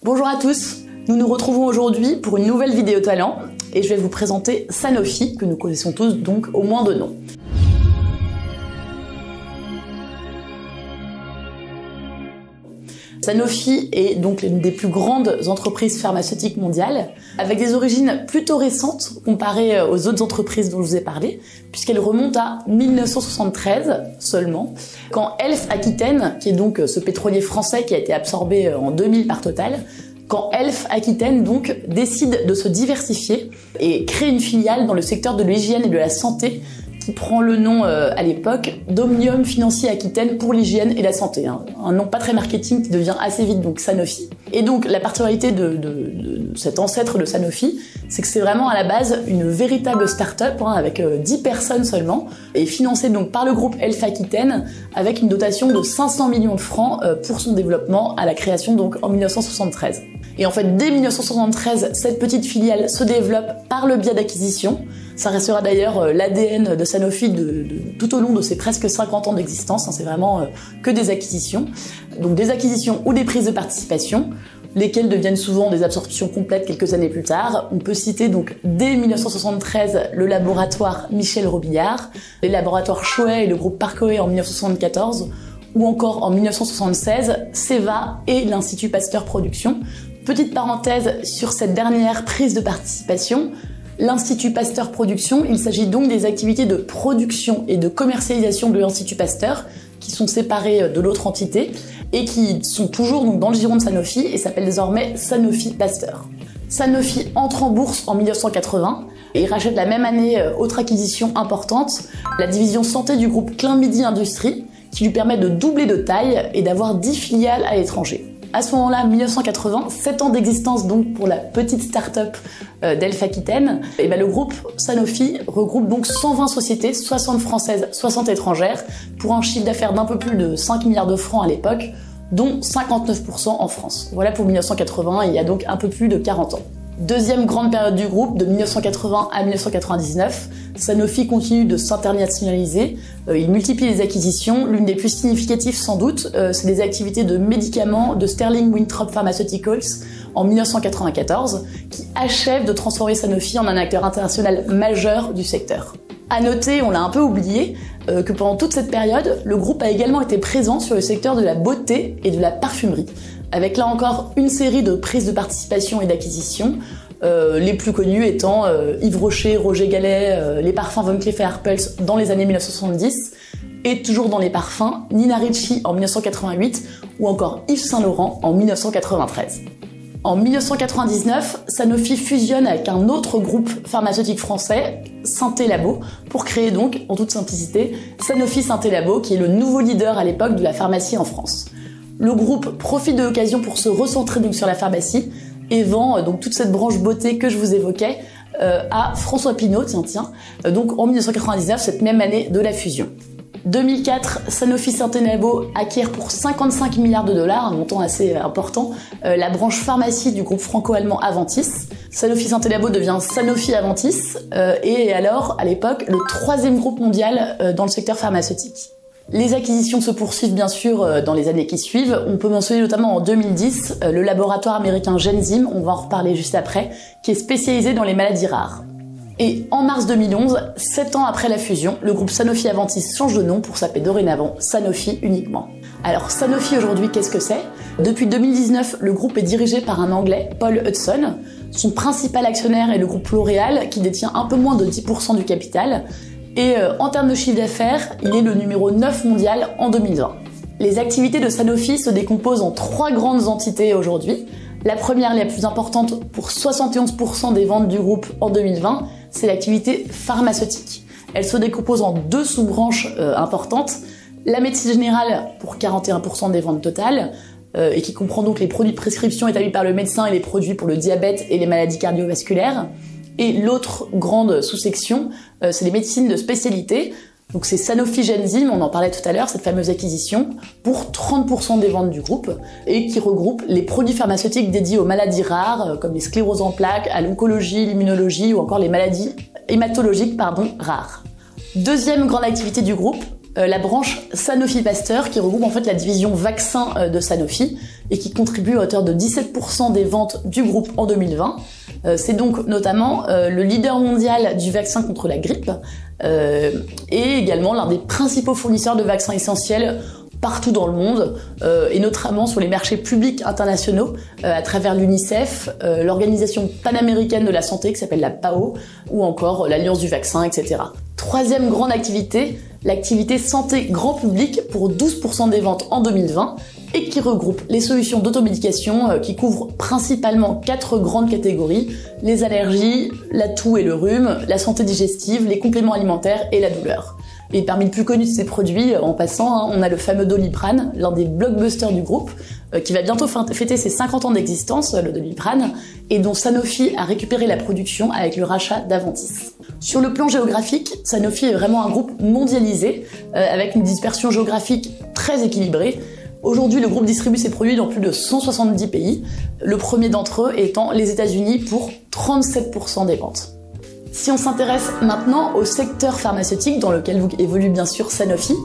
Bonjour à tous, nous nous retrouvons aujourd'hui pour une nouvelle vidéo talent et je vais vous présenter Sanofi, que nous connaissons tous donc au moins de nom. Sanofi est donc l'une des plus grandes entreprises pharmaceutiques mondiales, avec des origines plutôt récentes comparées aux autres entreprises dont je vous ai parlé, puisqu'elle remonte à 1973 seulement, quand Elf Aquitaine, qui est donc ce pétrolier français qui a été absorbé en 2000 par Total, quand Elf Aquitaine donc décide de se diversifier et crée une filiale dans le secteur de l'hygiène et de la santé, qui prend le nom à l'époque d'Omnium Financier Aquitaine pour l'hygiène et la santé. Un nom pas très marketing qui devient assez vite donc Sanofi. Et donc la particularité de cet ancêtre de Sanofi, c'est que c'est vraiment à la base une véritable start-up avec 10 personnes seulement et financée donc par le groupe Elf Aquitaine avec une dotation de 500 millions de francs pour son développement à la création donc en 1973. Et en fait, dès 1973, cette petite filiale se développe par le biais d'acquisitions. Ça restera d'ailleurs l'ADN de Sanofi tout au long de ses presque 50 ans d'existence. C'est vraiment que des acquisitions. Donc des acquisitions ou des prises de participation, lesquelles deviennent souvent des absorptions complètes quelques années plus tard. On peut citer donc dès 1973 le laboratoire Michel Robillard, les laboratoires Choët et le groupe Parcoé en 1974, ou encore en 1976, Ceva et l'Institut Pasteur Production. Petite parenthèse sur cette dernière prise de participation, l'Institut Pasteur Production, il s'agit donc des activités de production et de commercialisation de l'Institut Pasteur qui sont séparées de l'autre entité et qui sont toujours donc dans le giron de Sanofi et s'appellent désormais Sanofi Pasteur. Sanofi entre en bourse en 1980 et rachète la même année autre acquisition importante, la division santé du groupe Clin Midi Industries, qui lui permet de doubler de taille et d'avoir 10 filiales à l'étranger. À ce moment-là, 1980, 7 ans d'existence donc pour la petite start-up d'Elf Aquitaine, et le groupe Sanofi regroupe donc 120 sociétés, 60 françaises, 60 étrangères, pour un chiffre d'affaires d'un peu plus de 5 milliards de francs à l'époque, dont 59% en France. Voilà pour 1980, il y a donc un peu plus de 40 ans. Deuxième grande période du groupe, de 1980 à 1999, Sanofi continue de s'internationaliser, il multiplie les acquisitions, l'une des plus significatives sans doute, c'est les activités de médicaments de Sterling Winthrop Pharmaceuticals en 1994, qui achèvent de transformer Sanofi en un acteur international majeur du secteur. À noter, on l'a un peu oublié, que pendant toute cette période, le groupe a également été présent sur le secteur de la beauté et de la parfumerie, avec là encore une série de prises de participation et d'acquisitions, les plus connus étant Yves Rocher, Roger Gallet, les parfums Van Cleef & Arpels dans les années 1970, et toujours dans les parfums, Nina Ricci en 1988 ou encore Yves Saint Laurent en 1993. En 1999, Sanofi fusionne avec un autre groupe pharmaceutique français, Synthé Labo, pour créer donc, en toute simplicité, Sanofi Synthé Labo, qui est le nouveau leader à l'époque de la pharmacie en France. Le groupe profite de l'occasion pour se recentrer donc sur la pharmacie et vend donc toute cette branche beauté que je vous évoquais à François Pinault, donc en 1999, cette même année de la fusion. 2004, Sanofi Synthé Labo acquiert pour 55 milliards de dollars, un montant assez important, la branche pharmacie du groupe franco-allemand Aventis. Sanofi Synthé Labo devient Sanofi Aventis et est alors, à l'époque, le troisième groupe mondial dans le secteur pharmaceutique. Les acquisitions se poursuivent bien sûr dans les années qui suivent. On peut mentionner notamment en 2010 le laboratoire américain Genzyme, on va en reparler juste après, qui est spécialisé dans les maladies rares. Et en mars 2011, 7 ans après la fusion, le groupe Sanofi Aventis change de nom pour s'appeler dorénavant Sanofi uniquement. Alors Sanofi aujourd'hui, qu'est-ce que c'est ? Depuis 2019, le groupe est dirigé par un Anglais, Paul Hudson. Son principal actionnaire est le groupe L'Oréal, qui détient un peu moins de 10% du capital. Et en termes de chiffre d'affaires, il est le numéro 9 mondial en 2020. Les activités de Sanofi se décomposent en 3 grandes entités aujourd'hui. La première, la plus importante pour 71% des ventes du groupe en 2020, c'est l'activité pharmaceutique. Elle se décompose en 2 sous-branches importantes. La médecine générale pour 41% des ventes totales, et qui comprend donc les produits de prescription établis par le médecin et les produits pour le diabète et les maladies cardiovasculaires. Et l'autre grande sous-section, c'est les médecines de spécialité. Donc c'est Sanofi Genzyme, on en parlait tout à l'heure, cette fameuse acquisition, pour 30% des ventes du groupe, et qui regroupe les produits pharmaceutiques dédiés aux maladies rares, comme les scléroses en plaques, à l'oncologie, l'immunologie, ou encore les maladies hématologiques rares. Deuxième grande activité du groupe, la branche Sanofi Pasteur, qui regroupe en fait la division vaccin de Sanofi, et qui contribue à hauteur de 17% des ventes du groupe en 2020. C'est donc notamment le leader mondial du vaccin contre la grippe et également l'un des principaux fournisseurs de vaccins essentiels partout dans le monde, et notamment sur les marchés publics internationaux à travers l'UNICEF, l'Organisation panaméricaine de la santé qui s'appelle la PAO, ou encore l'Alliance du vaccin, etc. Troisième grande activité, l'activité santé grand public pour 12% des ventes en 2020 et qui regroupe les solutions d'automédication qui couvrent principalement 4 grandes catégories, les allergies, la toux et le rhume, la santé digestive, les compléments alimentaires et la douleur. Et parmi le plus connu de ces produits, en passant, on a le fameux Doliprane, l'un des blockbusters du groupe, qui va bientôt fêter ses 50 ans d'existence, le Doliprane, et dont Sanofi a récupéré la production avec le rachat d'Aventis. Sur le plan géographique, Sanofi est vraiment un groupe mondialisé, avec une dispersion géographique très équilibrée. Aujourd'hui, le groupe distribue ses produits dans plus de 170 pays, le premier d'entre eux étant les États-Unis pour 37% des ventes. Si on s'intéresse maintenant au secteur pharmaceutique dans lequel évolue bien sûr Sanofi,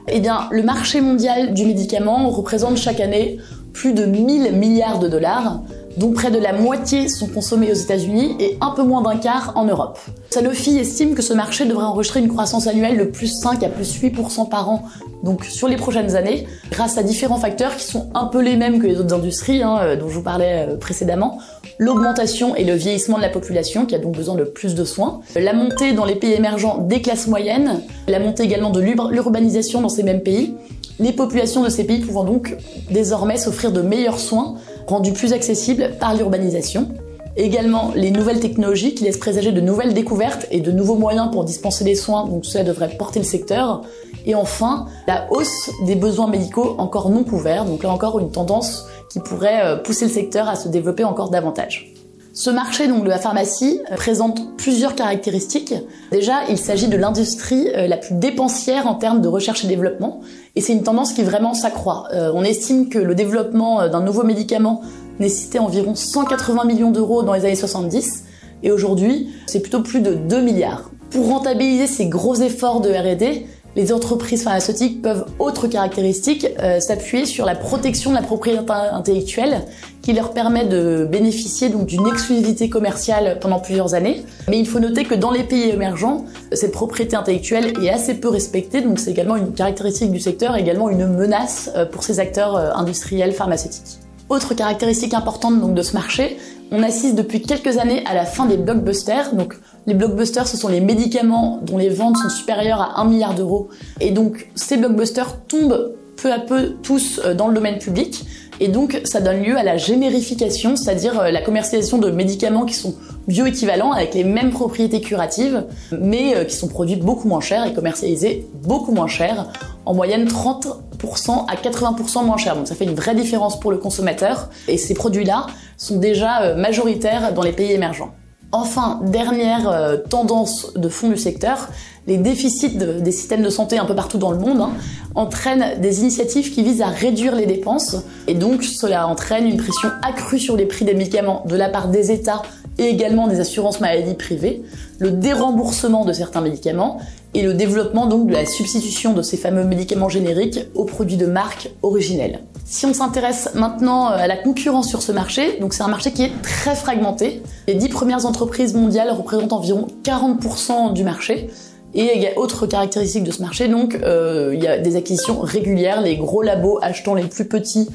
eh bien, le marché mondial du médicament représente chaque année plus de 1000 milliards de dollars, dont près de la moitié sont consommés aux États-Unis et un peu moins d'un quart en Europe. Sanofi estime que ce marché devrait enregistrer une croissance annuelle de plus 5 à plus 8% par an, donc sur les prochaines années, grâce à différents facteurs qui sont un peu les mêmes que les autres industries, dont je vous parlais précédemment. L'augmentation et le vieillissement de la population, qui a donc besoin de plus de soins, la montée dans les pays émergents des classes moyennes, la montée également de l'urbanisation dans ces mêmes pays, les populations de ces pays pouvant donc désormais s'offrir de meilleurs soins, rendus plus accessibles par l'urbanisation. Également les nouvelles technologies qui laissent présager de nouvelles découvertes et de nouveaux moyens pour dispenser des soins, donc cela devrait porter le secteur. Et enfin, la hausse des besoins médicaux encore non couverts, donc là encore une tendance qui pourrait pousser le secteur à se développer encore davantage. Ce marché donc de la pharmacie présente plusieurs caractéristiques. Déjà, il s'agit de l'industrie la plus dépensière en termes de recherche et développement, et c'est une tendance qui vraiment s'accroît. On estime que le développement d'un nouveau médicament nécessitait environ 180 millions d'euros dans les années 70, et aujourd'hui, c'est plutôt plus de 2 milliards. Pour rentabiliser ces gros efforts de R&D, les entreprises pharmaceutiques peuvent, autre caractéristique, s'appuyer sur la protection de la propriété intellectuelle qui leur permet de bénéficier donc d'une exclusivité commerciale pendant plusieurs années. Mais il faut noter que dans les pays émergents, cette propriété intellectuelle est assez peu respectée, donc c'est également une caractéristique du secteur, également une menace pour ces acteurs industriels pharmaceutiques. Autre caractéristique importante donc de ce marché, on assiste depuis quelques années à la fin des blockbusters. Donc les blockbusters, ce sont les médicaments dont les ventes sont supérieures à 1 milliard d'euros. Et donc ces blockbusters tombent peu à peu tous dans le domaine public. Et donc ça donne lieu à la générification, c'est-à-dire la commercialisation de médicaments qui sont bioéquivalents avec les mêmes propriétés curatives, mais qui sont produits beaucoup moins cher et commercialisés beaucoup moins cher, en moyenne 30% à 80% moins cher. Donc ça fait une vraie différence pour le consommateur, et ces produits-là sont déjà majoritaires dans les pays émergents. Enfin, dernière tendance de fond du secteur, les déficits des systèmes de santé un peu partout dans le monde entraînent des initiatives qui visent à réduire les dépenses, et donc cela entraîne une pression accrue sur les prix des médicaments de la part des États et également des assurances maladies privées, le déremboursement de certains médicaments et le développement donc de la substitution de ces fameux médicaments génériques aux produits de marque originels. Si on s'intéresse maintenant à la concurrence sur ce marché, donc c'est un marché qui est très fragmenté. Les 10 premières entreprises mondiales représentent environ 40% du marché. Et il y a autre caractéristique de ce marché, donc il y a des acquisitions régulières, les gros labos achetant les plus petits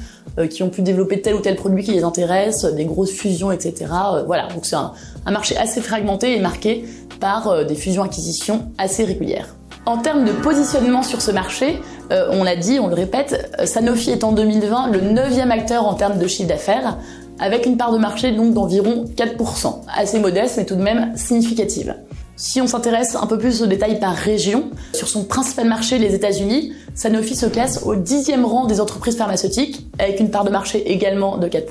qui ont pu développer tel ou tel produit qui les intéresse, des grosses fusions, etc. Voilà, donc c'est un marché assez fragmenté et marqué par des fusions-acquisitions assez régulières. En termes de positionnement sur ce marché, on l'a dit, on le répète, Sanofi est en 2020 le 9e acteur en termes de chiffre d'affaires, avec une part de marché donc d'environ 4%, assez modeste mais tout de même significative. Si on s'intéresse un peu plus aux détails par région, sur son principal marché, les États-Unis, Sanofi se classe au 10e rang des entreprises pharmaceutiques, avec une part de marché également de 4%.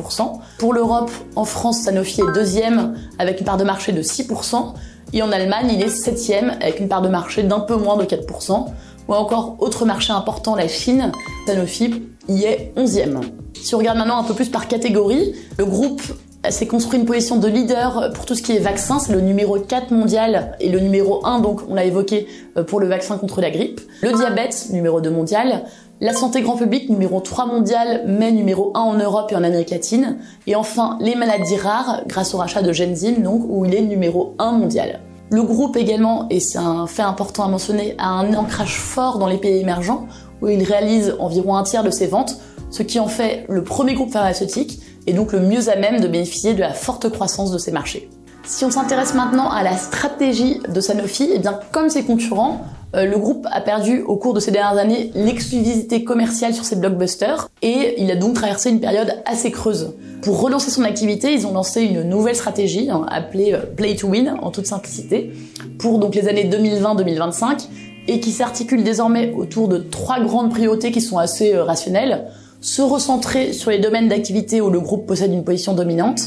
Pour l'Europe, en France, Sanofi est 2e, avec une part de marché de 6%, et en Allemagne, il est 7e, avec une part de marché d'un peu moins de 4%. Ou encore, autre marché important, la Chine, Sanofi y est 11e. Si on regarde maintenant un peu plus par catégorie, le groupe s'est construit une position de leader pour tout ce qui est vaccin, c'est le numéro 4 mondial et le numéro 1, donc on l'a évoqué, pour le vaccin contre la grippe. Le diabète, numéro 2 mondial. La santé grand public, numéro 3 mondial, mais numéro 1 en Europe et en Amérique latine. Et enfin, les maladies rares, grâce au rachat de Genzym, donc, où il est numéro 1 mondial. Le groupe également, et c'est un fait important à mentionner, a un ancrage fort dans les pays émergents, où il réalise environ un tiers de ses ventes, ce qui en fait le premier groupe pharmaceutique, et donc le mieux à même de bénéficier de la forte croissance de ces marchés. Si on s'intéresse maintenant à la stratégie de Sanofi, eh bien comme ses concurrents, le groupe a perdu au cours de ces dernières années l'exclusivité commerciale sur ses blockbusters et il a donc traversé une période assez creuse. Pour relancer son activité, ils ont lancé une nouvelle stratégie appelée Play to Win en toute simplicité pour donc les années 2020-2025 et qui s'articule désormais autour de 3 grandes priorités qui sont assez rationnelles. Se recentrer sur les domaines d'activité où le groupe possède une position dominante,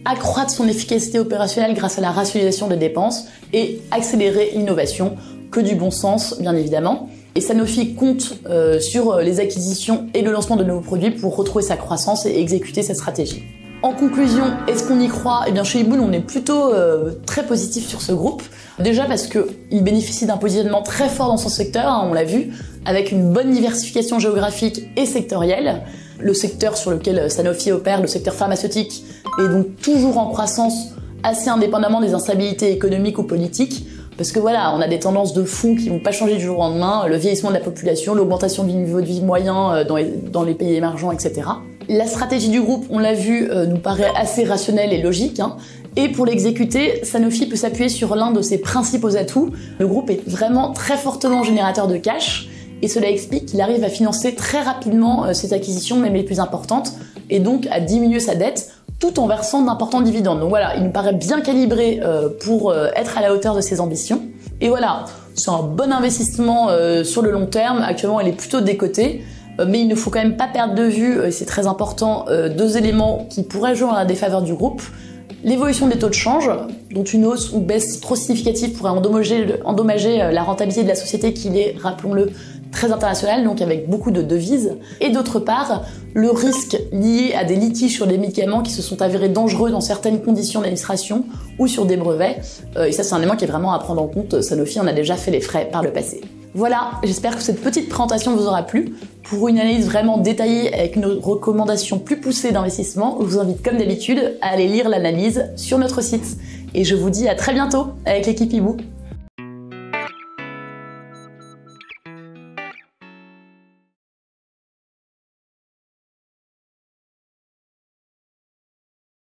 accroître son efficacité opérationnelle grâce à la rationalisation des dépenses et accélérer l'innovation, que du bon sens bien évidemment. Et Sanofi compte sur les acquisitions et le lancement de nouveaux produits pour retrouver sa croissance et exécuter cette stratégie. En conclusion, est-ce qu'on y croit? Eh bien chez Iboule, on est plutôt très positif sur ce groupe. Déjà parce qu'il bénéficie d'un positionnement très fort dans son secteur, hein, on l'a vu, avec une bonne diversification géographique et sectorielle. Le secteur sur lequel Sanofi opère, le secteur pharmaceutique, est donc toujours en croissance assez indépendamment des instabilités économiques ou politiques. Parce que voilà, on a des tendances de fond qui vont pas changer du jour au lendemain, le vieillissement de la population, l'augmentation du niveau de vie moyen dans les pays émergents, etc. La stratégie du groupe, on l'a vu, nous paraît assez rationnelle et logique, hein. Et pour l'exécuter, Sanofi peut s'appuyer sur l'un de ses principaux atouts. Le groupe est vraiment très fortement générateur de cash, et cela explique qu'il arrive à financer très rapidement ses acquisitions, même les plus importantes, et donc à diminuer sa dette, tout en versant d'importants dividendes. Donc voilà, il nous paraît bien calibré pour être à la hauteur de ses ambitions. Et voilà, c'est un bon investissement sur le long terme. Actuellement, il est plutôt décoté. Mais il ne faut quand même pas perdre de vue, et c'est très important, 2 éléments qui pourraient jouer en la défaveur du groupe. L'évolution des taux de change, dont une hausse ou baisse trop significative pourrait endommager la rentabilité de la société qui est, rappelons-le, très internationale, donc avec beaucoup de devises. Et d'autre part, le risque lié à des litiges sur des médicaments qui se sont avérés dangereux dans certaines conditions d'administration ou sur des brevets. Et ça, c'est un élément qui est vraiment à prendre en compte. Sanofi en a déjà fait les frais par le passé. Voilà, j'espère que cette petite présentation vous aura plu. Pour une analyse vraiment détaillée avec une recommandation plus poussée d'investissement, je vous invite comme d'habitude à aller lire l'analyse sur notre site. Et je vous dis à très bientôt avec l'équipe Ibou.